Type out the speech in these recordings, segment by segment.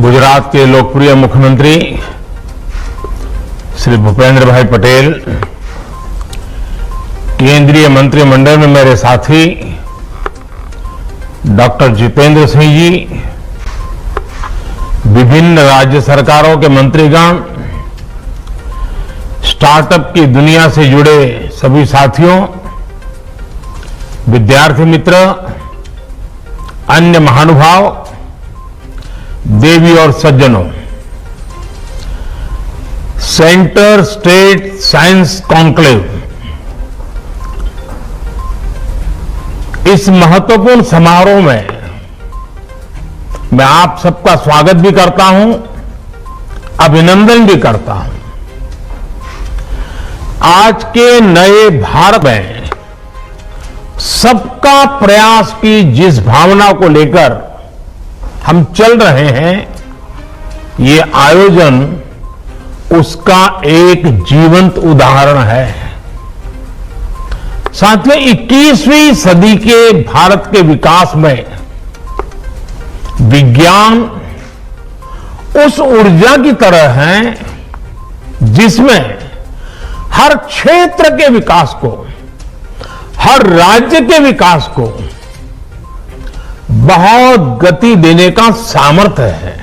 गुजरात के लोकप्रिय मुख्यमंत्री श्री भूपेंद्र भाई पटेल, केंद्रीय मंत्रिमंडल में मेरे साथी डॉक्टर जितेंद्र सिंह जी, विभिन्न राज्य सरकारों के मंत्रीगण, स्टार्टअप की दुनिया से जुड़े सभी साथियों, विद्यार्थी मित्र, अन्य महानुभाव, देवी और सज्जनों, सेंटर स्टेट साइंस कॉन्क्लेव इस महत्वपूर्ण समारोह में मैं आप सबका स्वागत भी करता हूं, अभिनंदन भी करता हूं। आज के नए भारत में सबका प्रयास की जिस भावना को लेकर हम चल रहे हैं, ये आयोजन उसका एक जीवंत उदाहरण है। साथियों, 21वीं सदी के भारत के विकास में विज्ञान उस ऊर्जा की तरह है जिसमें हर क्षेत्र के विकास को, हर राज्य के विकास को बहुत गति देने का सामर्थ्य है।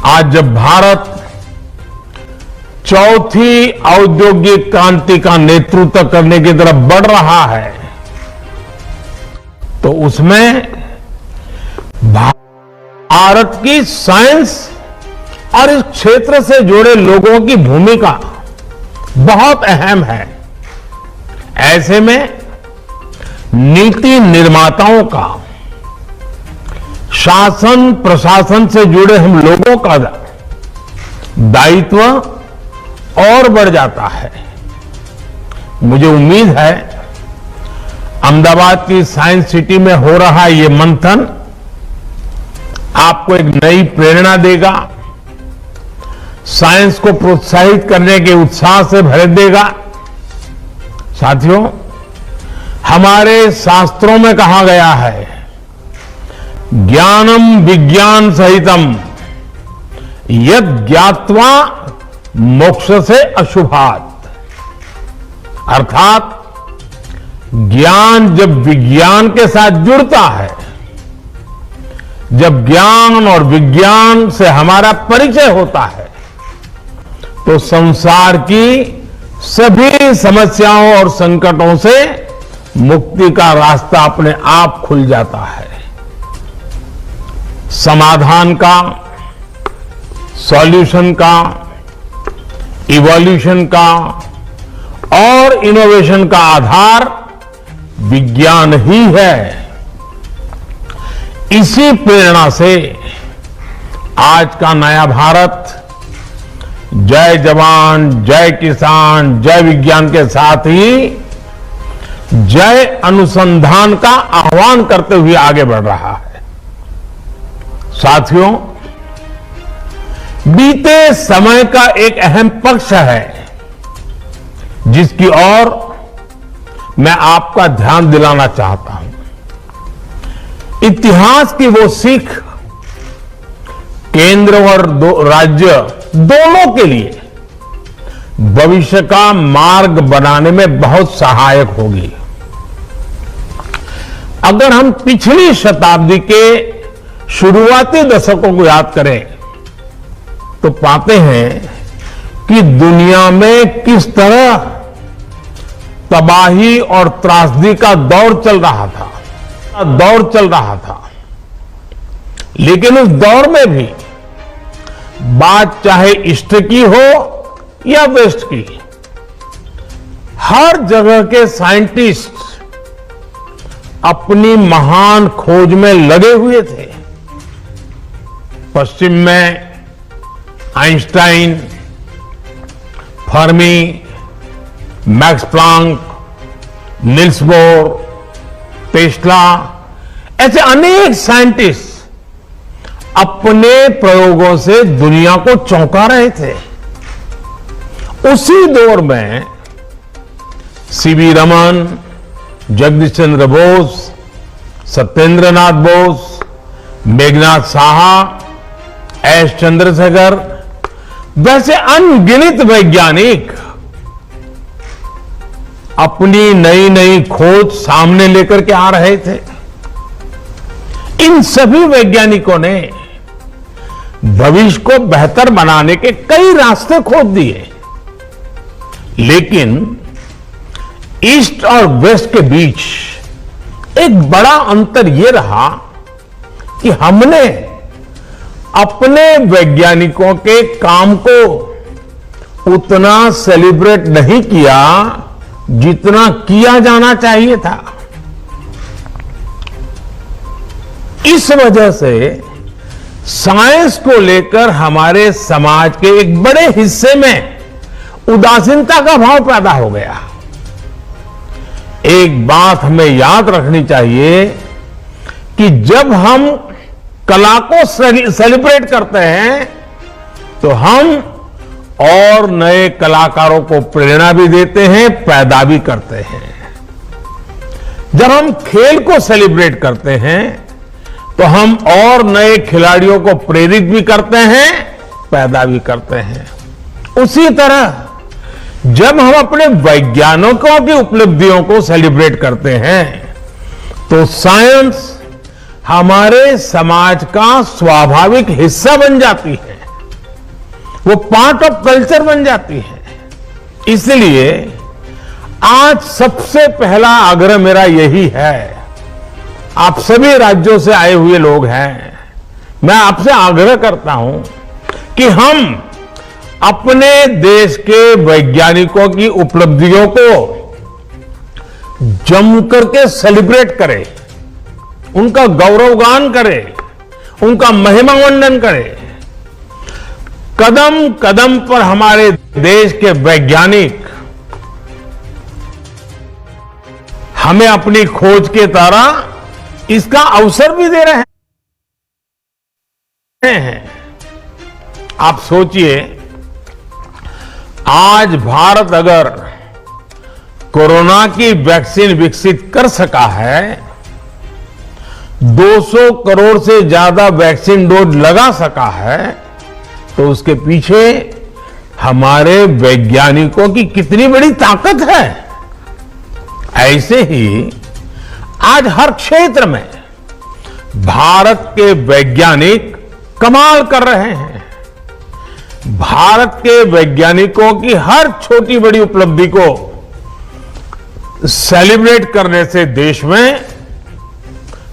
आज जब भारत चौथी औद्योगिक क्रांति का नेतृत्व करने की तरफ बढ़ रहा है, तो उसमें भारत की साइंस और इस क्षेत्र से जुड़े लोगों की भूमिका बहुत अहम है। ऐसे में नीति निर्माताओं का, शासन प्रशासन से जुड़े हम लोगों का दायित्व और बढ़ जाता है। मुझे उम्मीद है अहमदाबाद की साइंस सिटी में हो रहा ये मंथन आपको एक नई प्रेरणा देगा, साइंस को प्रोत्साहित करने के उत्साह से भर देगा। साथियों, हमारे शास्त्रों में कहा गया है, ज्ञानम विज्ञान सहितम यद ज्ञात्वा मोक्ष से अशुभात। अर्थात ज्ञान जब विज्ञान के साथ जुड़ता है, जब ज्ञान और विज्ञान से हमारा परिचय होता है, तो संसार की सभी समस्याओं और संकटों से मुक्ति का रास्ता अपने आप खुल जाता है। समाधान का, सॉल्यूशन का, इवोल्यूशन का और इनोवेशन का आधार विज्ञान ही है। इसी प्रेरणा से आज का नया भारत जय जवान, जय किसान, जय विज्ञान के साथ ही जय अनुसंधान का आह्वान करते हुए आगे बढ़ रहा है। साथियों, बीते समय का एक अहम पक्ष है जिसकी ओर मैं आपका ध्यान दिलाना चाहता हूं। इतिहास की वो सीख केंद्र और राज्य दोनों के लिए भविष्य का मार्ग बनाने में बहुत सहायक होगी। अगर हम पिछली शताब्दी के शुरुआती दशकों को याद करें, तो पाते हैं कि दुनिया में किस तरह तबाही और त्रासदी का दौर चल रहा था। लेकिन उस दौर में भी बात चाहे ईस्ट की हो या वेस्ट की, हर जगह के साइंटिस्ट अपनी महान खोज में लगे हुए थे। पश्चिम में Einstein, Fermi, max Planck, Nils bore, Tesla, ऐसे अनेक साइंटिस्ट अपने प्रयोगों से दुनिया को चौंका रहे थे। उसी दौर में सीवी रमन, जगदीश चंद्र बोस, सत्येंद्र नाथ बोस, मेघनाथ साहा, एस चंद्रशेखर वैसे अनगिनत वैज्ञानिक अपनी नई नई खोज सामने लेकर के आ रहे थे। इन सभी वैज्ञानिकों ने भविष्य को बेहतर बनाने के कई रास्ते खोज दिए, लेकिन ईस्ट और वेस्ट के बीच एक बड़ा अंतर यह रहा कि हमने अपने वैज्ञानिकों के काम को उतना सेलिब्रेट नहीं किया जितना किया जाना चाहिए था। इस वजह से साइंस को लेकर हमारे समाज के एक बड़े हिस्से में उदासीनता का भाव पैदा हो गया। एक बात हमें याद रखनी चाहिए कि जब हम कला को सेलिब्रेट करते हैं तो हम और नए कलाकारों को प्रेरणा भी देते हैं, पैदा भी करते हैं। जब हम खेल को सेलिब्रेट करते हैं तो हम और नए खिलाड़ियों को प्रेरित भी करते हैं, पैदा भी करते हैं। उसी तरह जब हम अपने वैज्ञानिकों की उपलब्धियों को सेलिब्रेट करते हैं तो साइंस हमारे समाज का स्वाभाविक हिस्सा बन जाती है, वो पार्ट ऑफ कल्चर बन जाती है। इसलिए आज सबसे पहला आग्रह मेरा यही है, आप सभी राज्यों से आए हुए लोग हैं, मैं आपसे आग्रह करता हूं कि हम अपने देश के वैज्ञानिकों की उपलब्धियों को जम करके सेलिब्रेट करें, उनका गौरवगान करें, उनका महिमा मंडन करें। कदम कदम पर हमारे देश के वैज्ञानिक हमें अपनी खोज के द्वारा इसका अवसर भी दे रहे हैं। आप सोचिए, आज भारत अगर कोरोना की वैक्सीन विकसित कर सका है, 200 करोड़ से ज्यादा वैक्सीन डोज लगा सका है, तो उसके पीछे हमारे वैज्ञानिकों की कितनी बड़ी ताकत है। ऐसे ही आज हर क्षेत्र में भारत के वैज्ञानिक कमाल कर रहे हैं। भारत के वैज्ञानिकों की हर छोटी बड़ी उपलब्धि को सेलिब्रेट करने से देश में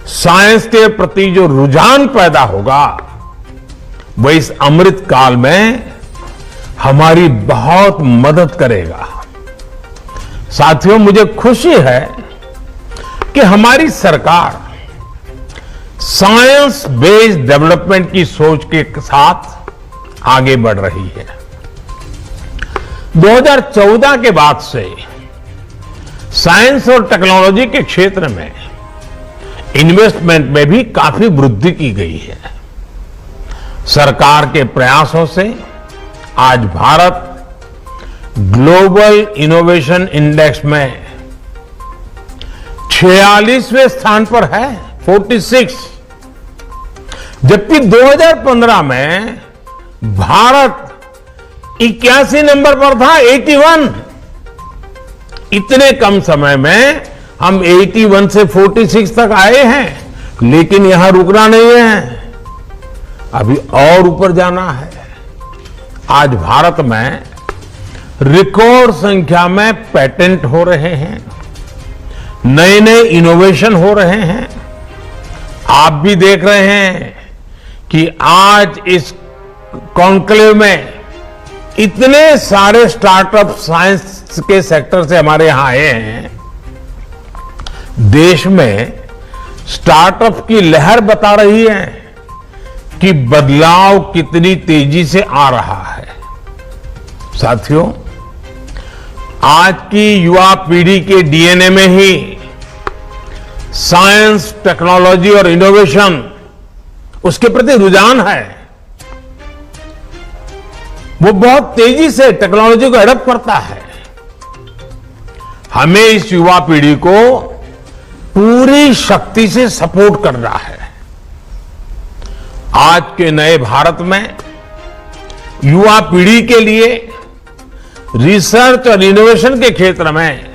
साइंस के प्रति जो रुझान पैदा होगा वह इस अमृत काल में हमारी बहुत मदद करेगा। साथियों, मुझे खुशी है कि हमारी सरकार साइंस बेस्ड डेवलपमेंट की सोच के साथ आगे बढ़ रही है। 2014 के बाद से साइंस और टेक्नोलॉजी के क्षेत्र में इन्वेस्टमेंट में भी काफी वृद्धि की गई है। सरकार के प्रयासों से आज भारत ग्लोबल इनोवेशन इंडेक्स में 46वें स्थान पर है, 46। जबकि 2015 में भारत 81 नंबर पर था, 81। इतने कम समय में हम 81 से 46 तक आए हैं, लेकिन यहां रुकना नहीं है, अभी और ऊपर जाना है। आज भारत में रिकॉर्ड संख्या में पेटेंट हो रहे हैं, नए नए इनोवेशन हो रहे हैं। आप भी देख रहे हैं कि आज इस कॉन्क्लेव में इतने सारे स्टार्टअप साइंस के सेक्टर से हमारे यहां आए हैं। देश में स्टार्टअप की लहर बता रही है कि बदलाव कितनी तेजी से आ रहा है। साथियों, आज की युवा पीढ़ी के डीएनए में ही साइंस, टेक्नोलॉजी और इनोवेशन, उसके प्रति रुझान है। वो बहुत तेजी से टेक्नोलॉजी को एडॉप्ट करता है। हमें इस युवा पीढ़ी को पूरी शक्ति से सपोर्ट करना है। आज के नए भारत में युवा पीढ़ी के लिए रिसर्च और इनोवेशन के क्षेत्र में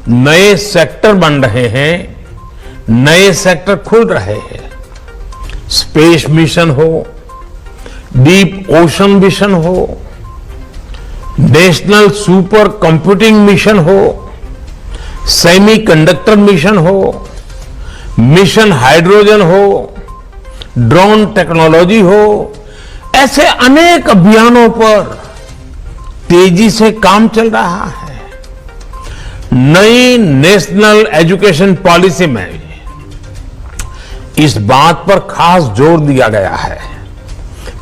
नए सेक्टर बन रहे हैं, नए सेक्टर खुल रहे हैं। स्पेस मिशन हो, डीप ओशन मिशन हो, नेशनल सुपर कंप्यूटिंग मिशन हो, सेमीकंडक्टर मिशन हो, मिशन हाइड्रोजन हो, ड्रोन टेक्नोलॉजी हो, ऐसे अनेक अभियानों पर तेजी से काम चल रहा है। नई नेशनल एजुकेशन पॉलिसी में इस बात पर खास जोर दिया गया है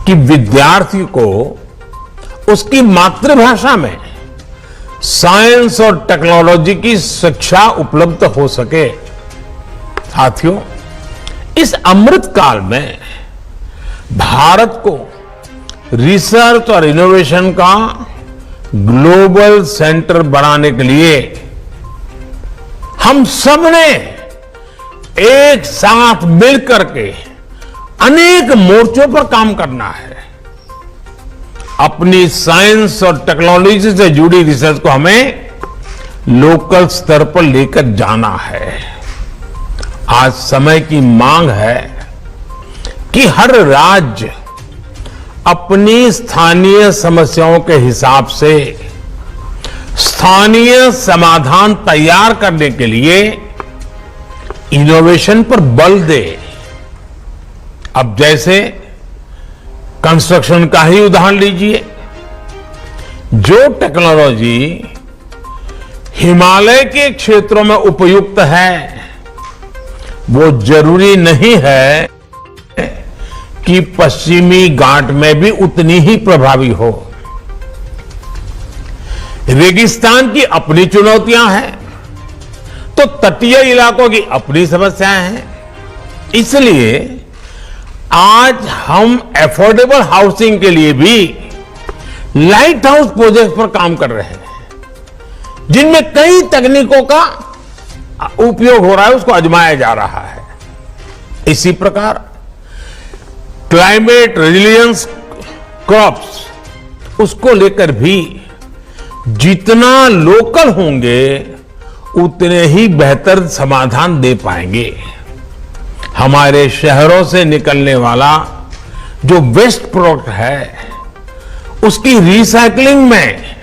कि विद्यार्थी को उसकी मातृभाषा में साइंस और टेक्नोलॉजी की शिक्षा उपलब्ध हो सके। साथियों, इस अमृत काल में भारत को रिसर्च और इनोवेशन का ग्लोबल सेंटर बनाने के लिए हम सबने एक साथ मिलकर के अनेक मोर्चों पर काम करना है। अपनी साइंस और टेक्नोलॉजी से जुड़ी रिसर्च को हमें लोकल स्तर पर लेकर जाना है। आज समय की मांग है कि हर राज्य अपनी स्थानीय समस्याओं के हिसाब से स्थानीय समाधान तैयार करने के लिए इनोवेशन पर बल दे। अब जैसे कंस्ट्रक्शन का ही उदाहरण लीजिए, जो टेक्नोलॉजी हिमालय के क्षेत्रों में उपयुक्त है वो जरूरी नहीं है कि पश्चिमी घाट में भी उतनी ही प्रभावी हो। रेगिस्तान की अपनी चुनौतियां हैं तो तटीय इलाकों की अपनी समस्याएं हैं। इसलिए आज हम अफोर्डेबल हाउसिंग के लिए भी लाइट हाउस प्रोजेक्ट पर काम कर रहे हैं, जिनमें कई तकनीकों का उपयोग हो रहा है, उसको आजमाया जा रहा है। इसी प्रकार क्लाइमेट रेजिलियंस क्रॉप्स, उसको लेकर भी जितना लोकल होंगे उतने ही बेहतर समाधान दे पाएंगे। हमारे शहरों से निकलने वाला जो वेस्ट प्रोडक्ट है उसकी रिसाइकलिंग में,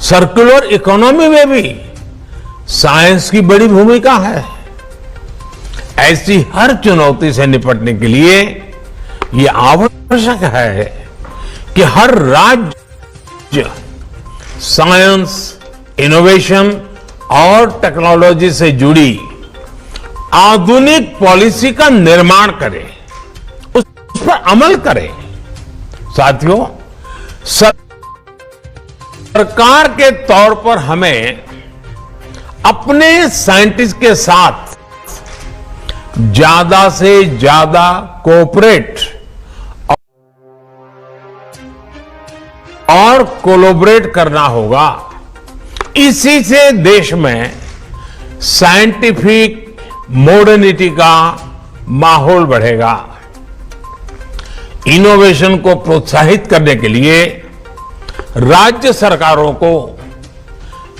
सर्कुलर इकोनॉमी में भी साइंस की बड़ी भूमिका है। ऐसी हर चुनौती से निपटने के लिए ये आवश्यक है कि हर राज्य साइंस, इनोवेशन और टेक्नोलॉजी से जुड़ी आधुनिक पॉलिसी का निर्माण करे, उस पर अमल करे। साथियों, सरकार के तौर पर हमें अपने साइंटिस्ट के साथ ज्यादा से ज्यादा कोऑपरेट और कोलैबोरेट करना होगा। इसी से देश में साइंटिफिक मॉडर्निटी का माहौल बढ़ेगा। इनोवेशन को प्रोत्साहित करने के लिए राज्य सरकारों को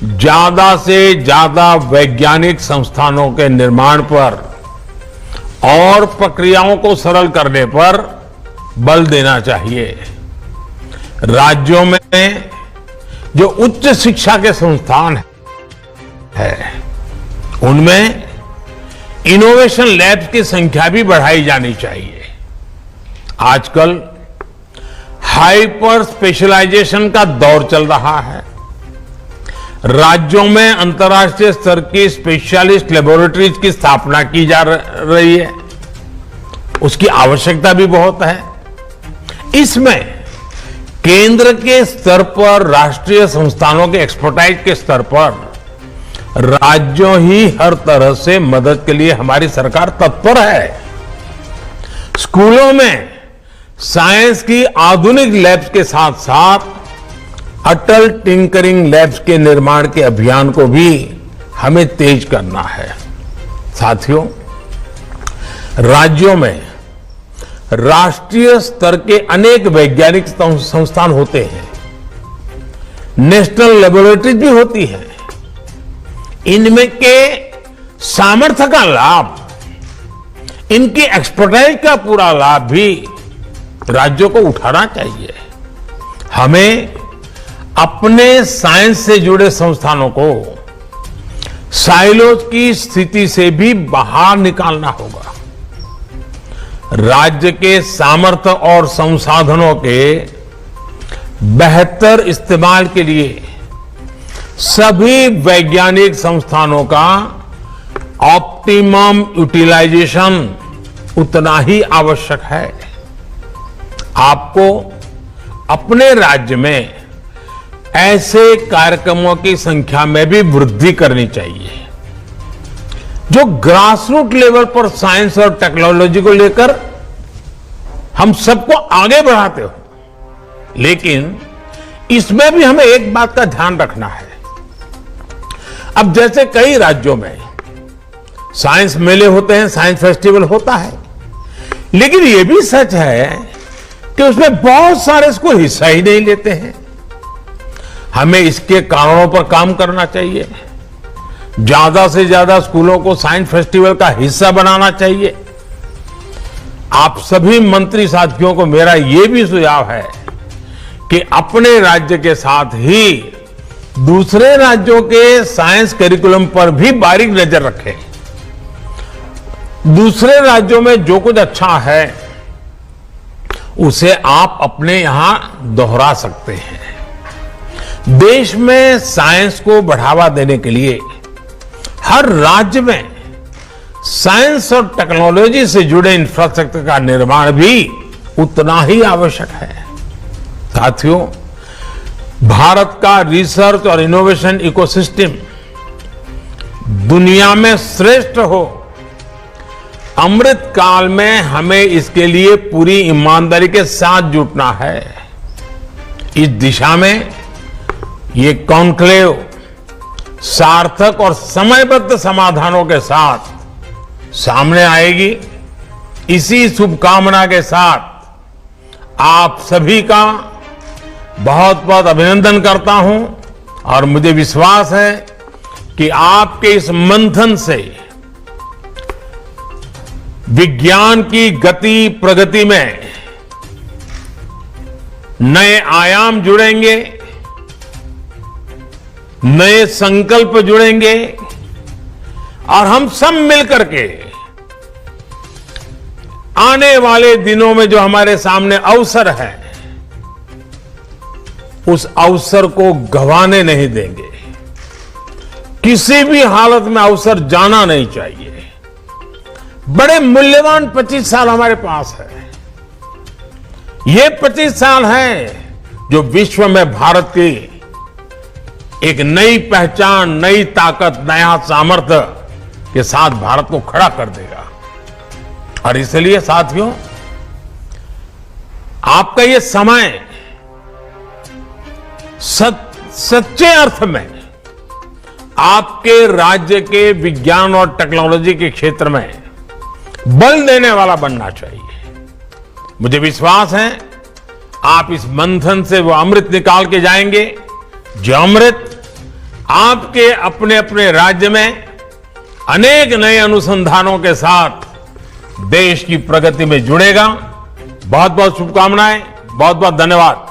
ज्यादा से ज्यादा वैज्ञानिक संस्थानों के निर्माण पर और प्रक्रियाओं को सरल करने पर बल देना चाहिए। राज्यों में जो उच्च शिक्षा के संस्थान है उनमें इनोवेशन लैब्स की संख्या भी बढ़ाई जानी चाहिए। आजकल हाइपर स्पेशलाइजेशन का दौर चल रहा है। राज्यों में अंतर्राष्ट्रीय स्तर की स्पेशलिस्ट लेबोरेटरीज की स्थापना की जा रही है, उसकी आवश्यकता भी बहुत है। इसमें केंद्र के स्तर पर, राष्ट्रीय संस्थानों के एक्सपर्टाइज के स्तर पर राज्यों ही हर तरह से मदद के लिए हमारी सरकार तत्पर है। स्कूलों में साइंस की आधुनिक लैब्स के साथ साथ अटल टिंकरिंग लैब्स के निर्माण के अभियान को भी हमें तेज करना है। साथियों, राज्यों में राष्ट्रीय स्तर के अनेक वैज्ञानिक संस्थान होते हैं, नेशनल लेबोरेटरीज भी होती है। इनमें के सामर्थ्य का लाभ, इनकी एक्सपर्टाइज का पूरा लाभ भी राज्यों को उठाना चाहिए। हमें अपने साइंस से जुड़े संस्थानों को साइलोज की स्थिति से भी बाहर निकालना होगा। राज्य के सामर्थ्य और संसाधनों के बेहतर इस्तेमाल के लिए सभी वैज्ञानिक संस्थानों का ऑप्टिमम यूटिलाइजेशन उतना ही आवश्यक है। आपको अपने राज्य में ऐसे कार्यक्रमों की संख्या में भी वृद्धि करनी चाहिए जो ग्रासरूट लेवल पर साइंस और टेक्नोलॉजी को लेकर हम सबको आगे बढ़ाते हो। लेकिन इसमें भी हमें एक बात का ध्यान रखना है। अब जैसे कई राज्यों में साइंस मेले होते हैं, साइंस फेस्टिवल होता है, लेकिन यह भी सच है कि उसमें बहुत सारे स्कूल हिस्सा ही नहीं लेते हैं। हमें इसके कारणों पर काम करना चाहिए। ज्यादा से ज्यादा स्कूलों को साइंस फेस्टिवल का हिस्सा बनाना चाहिए। आप सभी मंत्री साथियों को मेरा यह भी सुझाव है कि अपने राज्य के साथ ही दूसरे राज्यों के साइंस करिकुलम पर भी बारीक नजर रखें। दूसरे राज्यों में जो कुछ अच्छा है उसे आप अपने यहां दोहरा सकते हैं। देश में साइंस को बढ़ावा देने के लिए हर राज्य में साइंस और टेक्नोलॉजी से जुड़े इंफ्रास्ट्रक्चर का निर्माण भी उतना ही आवश्यक है। साथियों, भारत का रिसर्च और इनोवेशन इकोसिस्टम दुनिया में श्रेष्ठ हो, अमृत काल में हमें इसके लिए पूरी ईमानदारी के साथ जुटना है। इस दिशा में ये कॉन्क्लेव सार्थक और समयबद्ध समाधानों के साथ सामने आएगी। इसी शुभकामना के साथ आप सभी का बहुत बहुत अभिनंदन करता हूं और मुझे विश्वास है कि आपके इस मंथन से विज्ञान की गति प्रगति में नए आयाम जुड़ेंगे, नए संकल्प जुड़ेंगे और हम सब मिलकर के आने वाले दिनों में जो हमारे सामने अवसर है उस अवसर को गंवाने नहीं देंगे। किसी भी हालत में अवसर जाना नहीं चाहिए। बड़े मूल्यवान 25 साल हमारे पास है। ये 25 साल हैं जो विश्व में भारत की एक नई पहचान, नई ताकत, नया सामर्थ्य के साथ भारत को खड़ा कर देगा। और इसलिए साथियों, आपका ये समय सच्चे अर्थ में आपके राज्य के विज्ञान और टेक्नोलॉजी के क्षेत्र में बल देने वाला बनना चाहिए। मुझे विश्वास है आप इस मंथन से वो अमृत निकाल के जाएंगे, जो अमृत आपके अपने अपने राज्य में अनेक नए अनुसंधानों के साथ देश की प्रगति में जुड़ेगा। बहुत बहुत शुभकामनाएं, बहुत बहुत धन्यवाद।